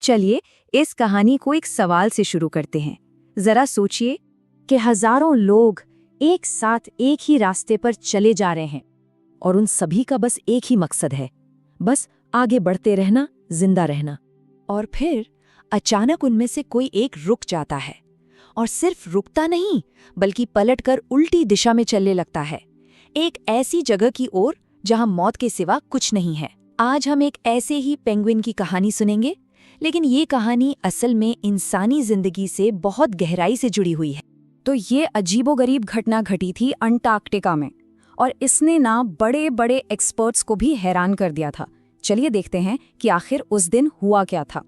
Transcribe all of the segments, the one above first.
चलिए इस कहानी को एक सवाल से शुरू करते हैं। जरा सोचिए कि हजारों लोग एक साथ एक ही रास्ते पर चले जा रहे हैं और उन सभी का बस एक ही मकसद है, बस आगे बढ़ते रहना, जिंदा रहना। और फिर अचानक उनमें से कोई एक रुक जाता है, और सिर्फ रुकता नहीं बल्कि पलटकर उल्टी दिशा में चलने लगता है, एक ऐसी जगह की ओर जहां मौत के सिवा कुछ नहीं है। आज हम एक ऐसे ही पेंगुइन की कहानी सुनेंगे, लेकिन ये कहानी असल में इंसानी जिंदगी से बहुत गहराई से जुड़ी हुई है। तो ये अजीबोगरीब घटना घटी थी अंटार्कटिका में, और इसने ना बड़े बड़े एक्सपर्ट्स को भी हैरान कर दिया था। चलिए देखते हैं कि आखिर उस दिन हुआ क्या था।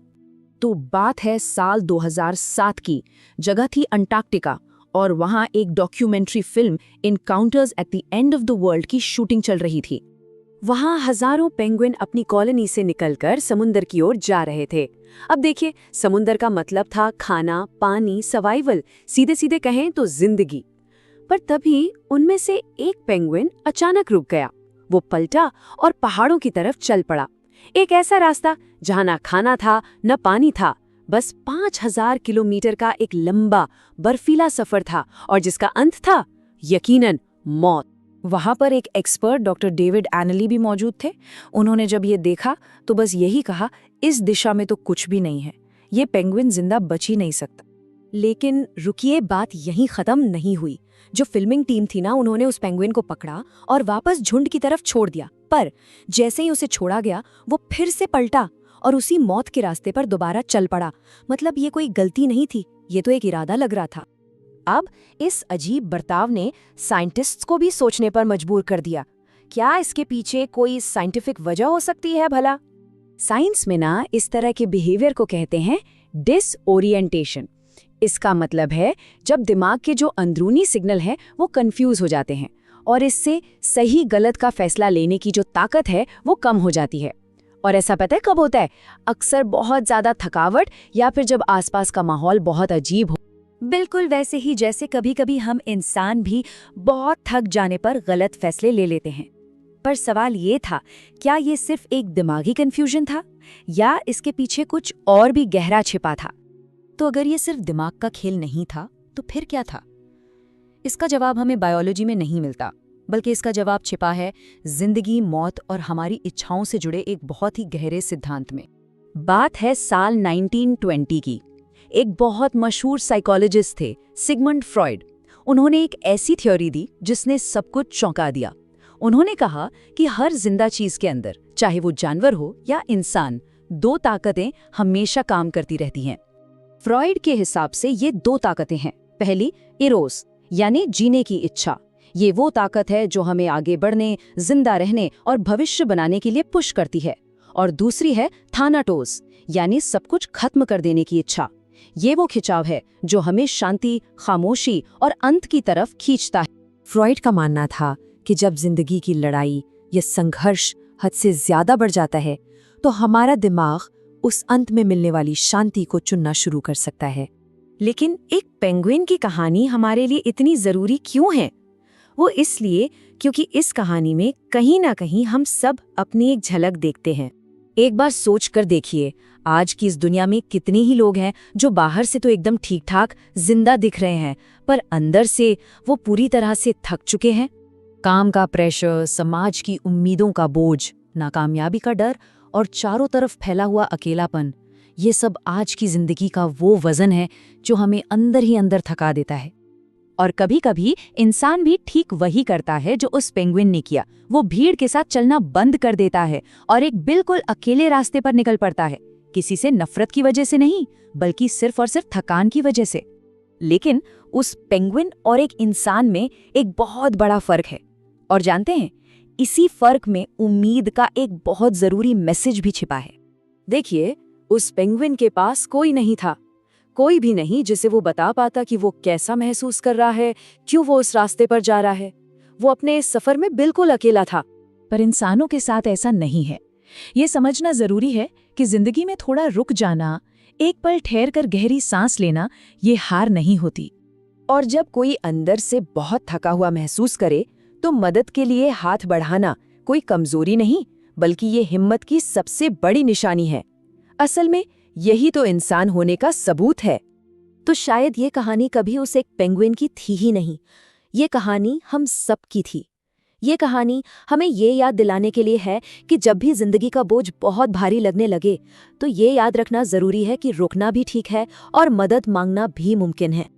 तो बात है साल 2007 की। जगह थी अंटार्कटिका, और वहां एक documentary film encounters at the end of the world की शूटिंग चल रही थी। वहां हजारों पेंगुइन अपनी कॉलोनी से निकलकर समुद्र की ओर जा रहे थे। अब देखिए, समुद्र का मतलब था खाना, पानी, सर्वाइवल, सीधे सीधे कहें तो जिंदगी। पर तभी उनमें से एक पेंगुइन अचानक रुक गया। वो पलटा और पहाड़ों की तरफ चल पड़ा। एक ऐसा रास्ता जहां ना खाना था न पानी था, बस 5000 किलोमीटर का एक लंबा बर्फीला सफर था, और जिसका अंत था यकीनन मौत। वहां पर एक एक्सपर्ट डॉक्टर डेविड एनली भी मौजूद थे। उन्होंने जब ये देखा तो बस यही कहा, इस दिशा में तो कुछ भी नहीं है, ये पेंगुइन जिंदा बच ही नहीं सकता। लेकिन रुकिए, बात यहीं खत्म नहीं हुई। जो फिल्मिंग टीम थी ना, उन्होंने उस पेंगुइन को पकड़ा और वापस झुंड की तरफ छोड़ दिया। पर जैसे ही उसे छोड़ा गया, वो फिर से पलटा और उसी मौत के रास्ते पर दोबारा चल पड़ा। मतलब ये कोई गलती नहीं थी, ये तो एक इरादा लग रहा था। अब इस अजीब बर्ताव ने साइंटिस्ट्स को भी सोचने पर मजबूर कर दिया। क्या इसके पीछे कोई साइंटिफिक वजह हो सकती है भला? साइंस में ना इस तरह के बिहेवियर को कहते हैं डिसओरिएंटेशन। इसका मतलब है जब दिमाग के जो अंदरूनी सिग्नल हैं वो कंफ्यूज हो जाते हैं, और इससे सही गलत का फैसला लेने की जो ताकत है वो कम हो जाती है। और ऐसा पता है कब होता है? अक्सर बहुत ज्यादा थकावट या फिर जब आसपास का माहौल बहुत अजीब हो। बिल्कुल वैसे ही जैसे कभी कभी हम इंसान भी बहुत थक जाने पर गलत फैसले ले लेते हैं। पर सवाल ये था, क्या ये सिर्फ एक दिमागी कंफ्यूजन था या इसके पीछे कुछ और भी गहरा छिपा था? तो अगर ये सिर्फ दिमाग का खेल नहीं था तो फिर क्या था? इसका जवाब हमें बायोलॉजी में नहीं मिलता, बल्कि इसका जवाब छिपा है जिंदगी, मौत और हमारी इच्छाओं से जुड़े एक बहुत ही गहरे सिद्धांत में। बात है साल 1920 की। एक बहुत मशहूर साइकोलॉजिस्ट थे सिगमंड फ्रॉइड। उन्होंने एक ऐसी थ्योरी दी जिसने सब कुछ चौंका दिया। उन्होंने कहा कि हर जिंदा चीज के अंदर, चाहे वो जानवर हो या इंसान, दो ताकतें हमेशा काम करती रहती हैं। फ्रॉइड के हिसाब से ये दो ताकतें हैं। पहली इरोस, यानी जीने की इच्छा। ये वो ताकत है जो हमें आगे बढ़ने, जिंदा रहने और भविष्य बनाने के लिए पुश करती है। और दूसरी है थानाटोस, यानी सब कुछ खत्म कर देने की इच्छा। ये वो खिंचाव है जो हमें शांति, खामोशी और अंत की तरफ खींचता है। फ्रॉइड का मानना था कि जब जिंदगी की लड़ाई या संघर्ष हद से ज्यादा बढ़ जाता है तो हमारा दिमाग उस अंत में मिलने वाली शांति को चुनना शुरू कर सकता है। लेकिन एक पेंगुइन की कहानी हमारे लिए इतनी जरूरी क्यों है? वो इसलिए क्योंकि इस कहानी में कहीं ना कहीं हम सब अपनी एक झलक देखते हैं। एक बार सोच कर देखिए, आज की इस दुनिया में कितने ही लोग हैं जो बाहर से तो एकदम ठीक ठाक जिंदा दिख रहे हैं, पर अंदर से वो पूरी तरह से थक चुके हैं। काम का प्रेशर, समाज की उम्मीदों का बोझ, नाकामयाबी का डर और चारों तरफ फैला हुआ अकेलापन, ये सब आज की जिंदगी का वो वजन है जो हमें अंदर ही अंदर थका देता है। और कभी कभी इंसान भी ठीक वही करता है जो उस पेंगुइन ने किया। वो भीड़ के साथ चलना बंद कर देता है और एक बिल्कुल अकेले रास्ते पर निकल पड़ता है, किसी से नफरत की वजह से नहीं, बल्कि सिर्फ और सिर्फ थकान की वजह से। लेकिन उस पेंगुइन और एक इंसान में एक बहुत बड़ा फर्क है, और जानते हैं, इसी फर्क में उम्मीद का एक बहुत जरूरी मैसेज भी छिपा है। देखिए, उस पेंगुइन के पास कोई नहीं था, कोई भी नहीं जिसे वो बता पाता कि वो कैसा महसूस कर रहा है, क्यों वो उस रास्ते पर जा रहा है। वो अपने इस सफर में बिल्कुल अकेला था। पर इंसानों के साथ ऐसा नहीं है। ये समझना जरूरी है कि जिंदगी में थोड़ा रुक जाना, एक पल ठहर कर गहरी सांस लेना, ये हार नहीं होती। और जब कोई अंदर से बहुत थका हुआ महसूस करे तो मदद के लिए हाथ बढ़ाना कोई कमजोरी नहीं, बल्कि ये हिम्मत की सबसे बड़ी निशानी है। असल में यही तो इंसान होने का सबूत है। तो शायद ये कहानी कभी उस एक पेंगुइन की थी ही नहीं, ये कहानी हम सब की थी। ये कहानी हमें ये याद दिलाने के लिए है कि जब भी जिंदगी का बोझ बहुत भारी लगने लगे तो ये याद रखना जरूरी है कि रुकना भी ठीक है और मदद मांगना भी मुमकिन है।